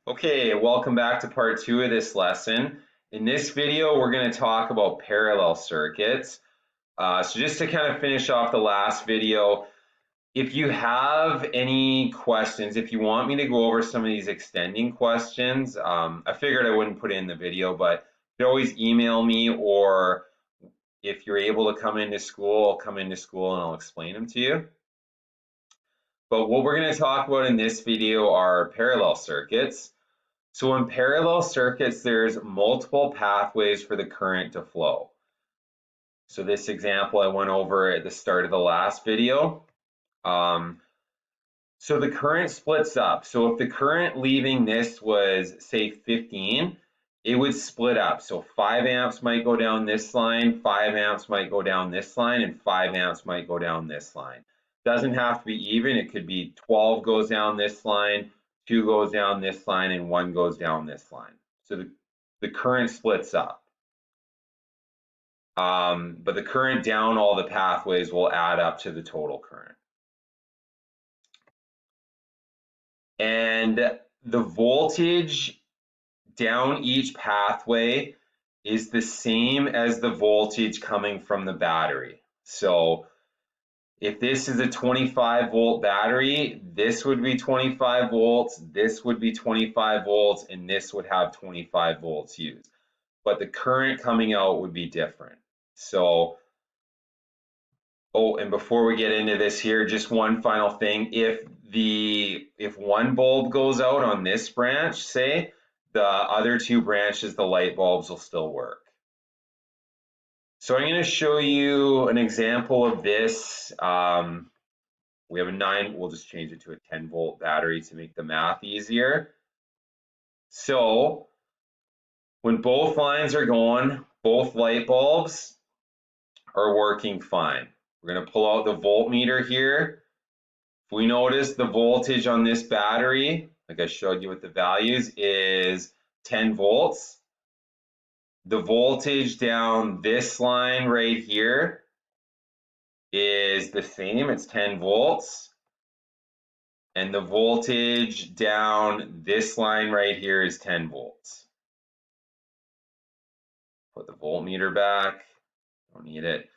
Okay, welcome back to part 2 of this lesson. In this video, we're going to talk about parallel circuits. So just to kind of finish off the last video, if you have any questions, if you want me to go over some of these extending questions, I figured I wouldn't put it in the video, but you can always email me, or if you're able to come into school, I'll come into school and I'll explain them to you. But what we're going to talk about in this video are parallel circuits. So in parallel circuits, there's multiple pathways for the current to flow. So this example I went over at the start of the last video. So the current splits up. So if the current leaving this was, say, 15, it would split up. So 5 amps might go down this line, 5 amps might go down this line, and 5 amps might go down this line. Doesn't have to be even. It could be 12 goes down this line, 2 goes down this line, and 1 goes down this line. So the current splits up. But the current down all the pathways will add up to the total current. And the voltage down each pathway is the same as the voltage coming from the battery. So if this is a 25 volt battery, this would be 25 volts, this would be 25 volts, and this would have 25 volts used. But the current coming out would be different. So, and before we get into this here, just one final thing. If one bulb goes out on this branch, say, the other two branches, the light bulbs will still work. So I'm going to show you an example of this. We have a 9, we'll just change it to a 10 volt battery to make the math easier. So when both lines are going, both light bulbs are working fine. We're going to pull out the voltmeter here. If we notice the voltage on this battery, like I showed you with the values, is 10 volts. The voltage down this line right here is the same, it's 10 volts. And the voltage down this line right here is 10 volts. Put the voltmeter back, don't need it.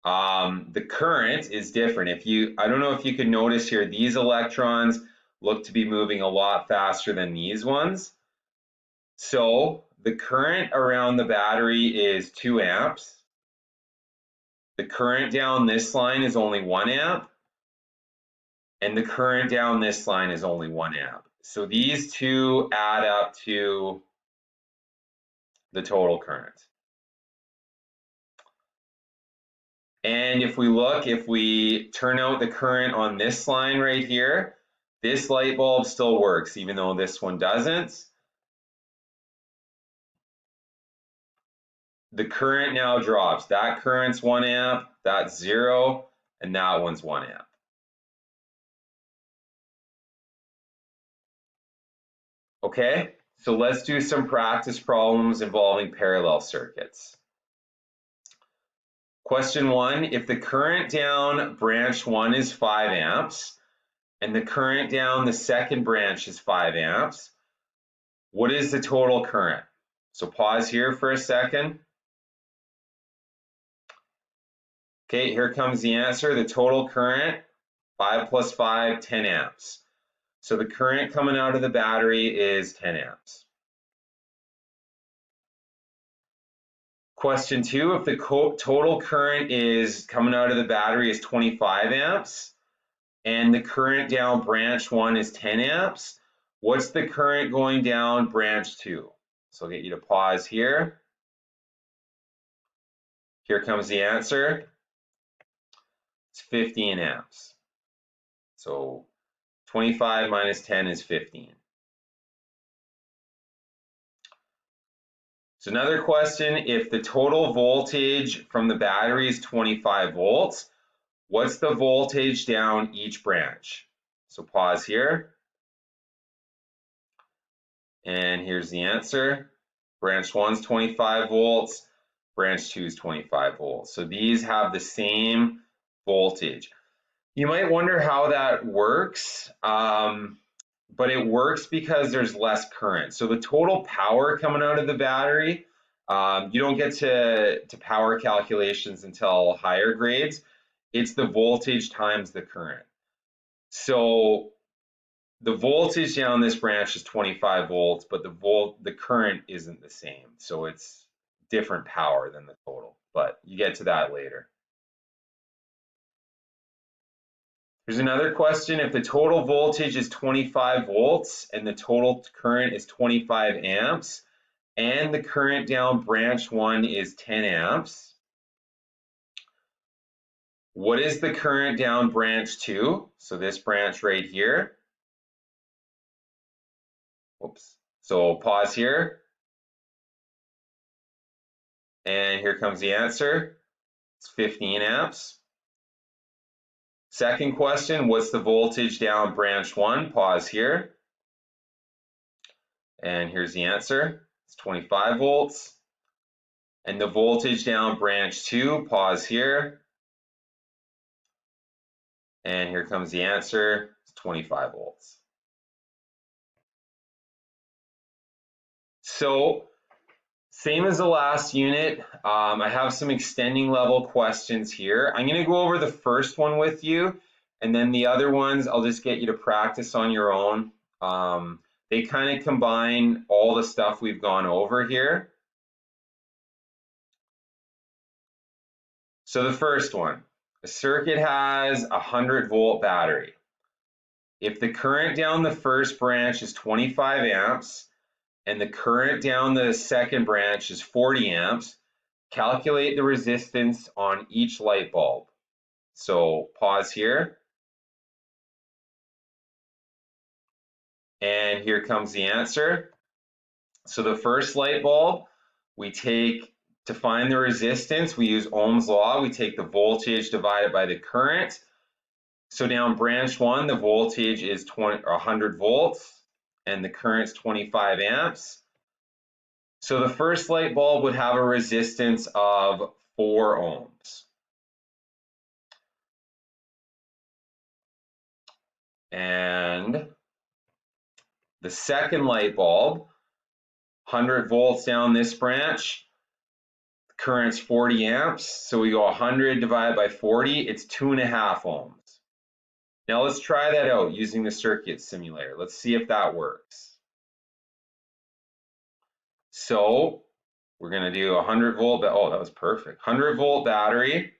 The current is different. I don't know if you can notice here, these electrons look to be moving a lot faster than these ones. So the current around the battery is 2 amps. The current down this line is only 1 amp. And the current down this line is only 1 amp. So these two add up to the total current. And if we turn out the current on this line right here, this light bulb still works, even though this one doesn't. The current now drops. That current's 1 amp, that's 0, and that one's 1 amp. Okay, so let's do some practice problems involving parallel circuits. Question 1, if the current down branch 1 is 5 amps, and the current down the second branch is 5 amps, what is the total current? So pause here for a second. Okay, here comes the answer. The total current, 5 plus 5, 10 amps. So the current coming out of the battery is 10 amps. Question 2, if the total current is coming out of the battery is 25 amps, and the current down branch 1 is 10 amps, what's the current going down branch 2? So I'll get you to pause here. Here comes the answer. It's 15 amps. So 25 minus 10 is 15. So another question, if the total voltage from the battery is 25 volts, what's the voltage down each branch? So pause here. And here's the answer. Branch 1 is 25 volts, branch 2 is 25 volts. So these have the same voltage. You might wonder how that works. but it works because there's less current. So the total power coming out of the battery, you don't get to power calculations until higher grades. It's the voltage times the current. So the voltage down this branch is 25 volts, but the current isn't the same. So it's different power than the total, but you get to that later. Here's another question. If the total voltage is 25 volts and the total current is 25 amps and the current down branch 1 is 10 amps, what is the current down branch 2? So this branch right here. Oops. So pause here. And here comes the answer. It's 15 amps. Second question, what's the voltage down branch 1? Pause here. And here's the answer. It's 25 volts. And the voltage down branch 2, pause here. And here comes the answer. It's 25 volts. So same as the last unit, I have some extending level questions here. I'm going to go over the first one with you, and then the other ones I'll just get you to practice on your own. They kind of combine all the stuff we've gone over here. So the first one, a circuit has a 100-volt battery. If the current down the first branch is 25 amps, and the current down the second branch is 40 amps, calculate the resistance on each light bulb. So pause here. And here comes the answer. So the first light bulb, we take, to find the resistance, we use Ohm's law. We take the voltage divided by the current. So down branch 1, the voltage is 100 volts and the current's 25 amps. So the first light bulb would have a resistance of 4 ohms. And the second light bulb, 100 volts down this branch, current's 40 amps, so we go 100 divided by 40, it's 2.5 ohms. Now let's try that out using the circuit simulator. Let's see if that works. So we're going to do 100 volt, oh, that was perfect. 100 volt battery.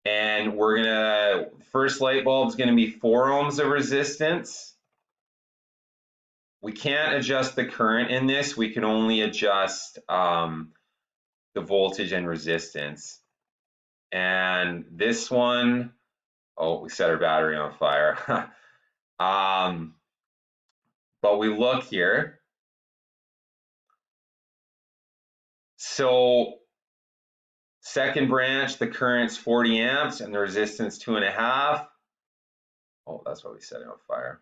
And we're going to, first light bulb is going to be 4 ohms of resistance. We can't adjust the current in this. We can only adjust the voltage and resistance. And this one, oh, we set our battery on fire. But we look here. So second branch, the current's 40 amps and the resistance 2.5. Oh, that's why we set it on fire.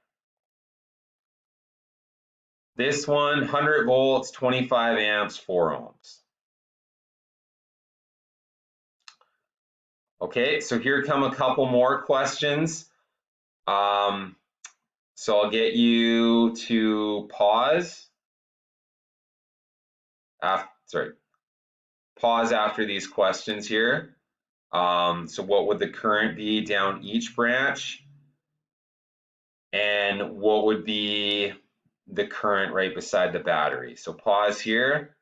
This one, 100 volts, 25 amps, 4 ohms. Okay, so here come a couple more questions. So I'll get you to pause. Pause after these questions here. So what would the current be down each branch? And what would be the current right beside the battery? So pause here.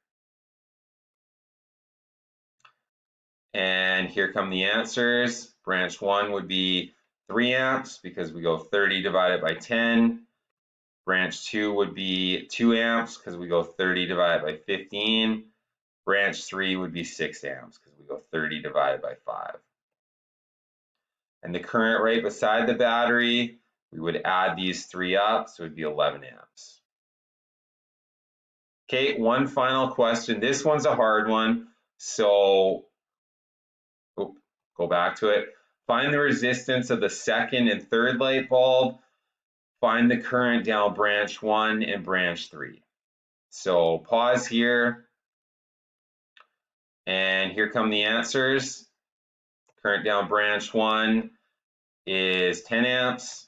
And here come the answers. Branch 1 would be 3 amps because we go 30 divided by 10. Branch 2 would be 2 amps because we go 30 divided by 15. Branch 3 would be 6 amps because we go 30 divided by 5. And the current right beside the battery, we would add these 3 up, so it would be 11 amps. Okay, one final question. This one's a hard one, so go back to it. Find the resistance of the second and third light bulb. Find the current down branch 1 and branch 3. So pause here. And here come the answers. Current down branch 1 is 10 amps.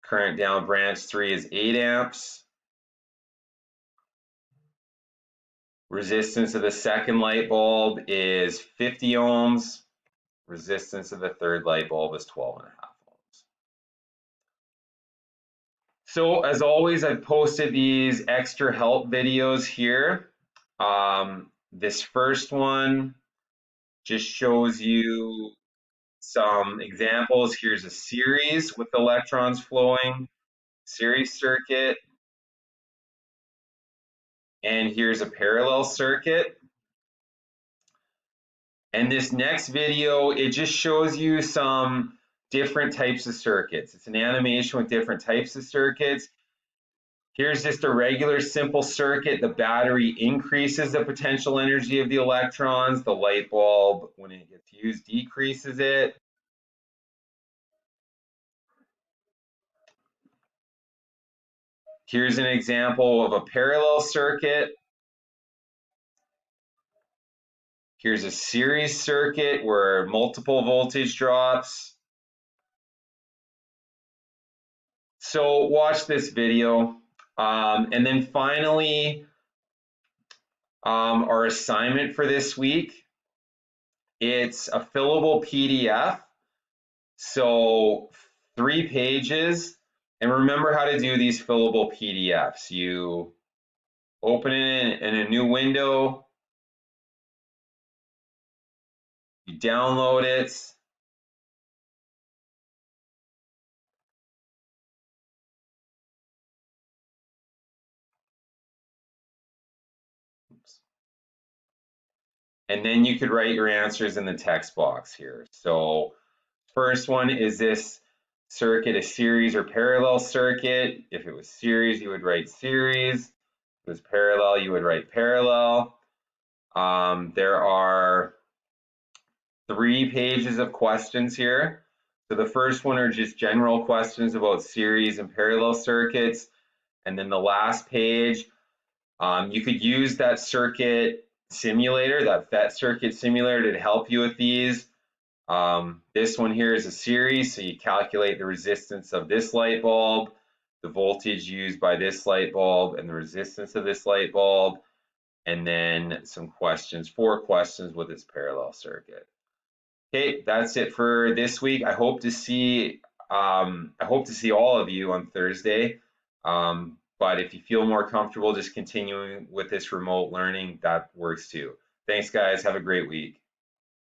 Current down branch 3 is 8 amps. Resistance of the second light bulb is 50 ohms. Resistance of the third light bulb is 12.5 ohms. So as always, I've posted these extra help videos here. This first one just shows you some examples. Here's a series with electrons flowing, series circuit. And here's a parallel circuit. And this next video, it just shows you some different types of circuits. It's an animation with different types of circuits. Here's just a regular simple circuit. The battery increases the potential energy of the electrons. The light bulb, when it gets used, decreases it. Here's an example of a parallel circuit. Here's a series circuit where multiple voltage drops. So watch this video. And then finally, our assignment for this week, it's a fillable PDF. So 3 pages. And remember how to do these fillable PDFs. You open it in a new window, you download it, and then you could write your answers in the text box here. So first one, is this circuit a series or parallel circuit? If it was series, you would write series. If it was parallel, you would write parallel. There are 3 pages of questions here. So the first one are just general questions about series and parallel circuits. And then the last page, you could use that circuit simulator, that PhET circuit simulator, to help you with these. This one here is a series, so you calculate the resistance of this light bulb, the voltage used by this light bulb, and the resistance of this light bulb, and then some questions, 4 questions with this parallel circuit. Okay, that's it for this week. I hope to see all of you on Thursday. But if you feel more comfortable just continuing with this remote learning, that works too. Thanks, guys. Have a great week.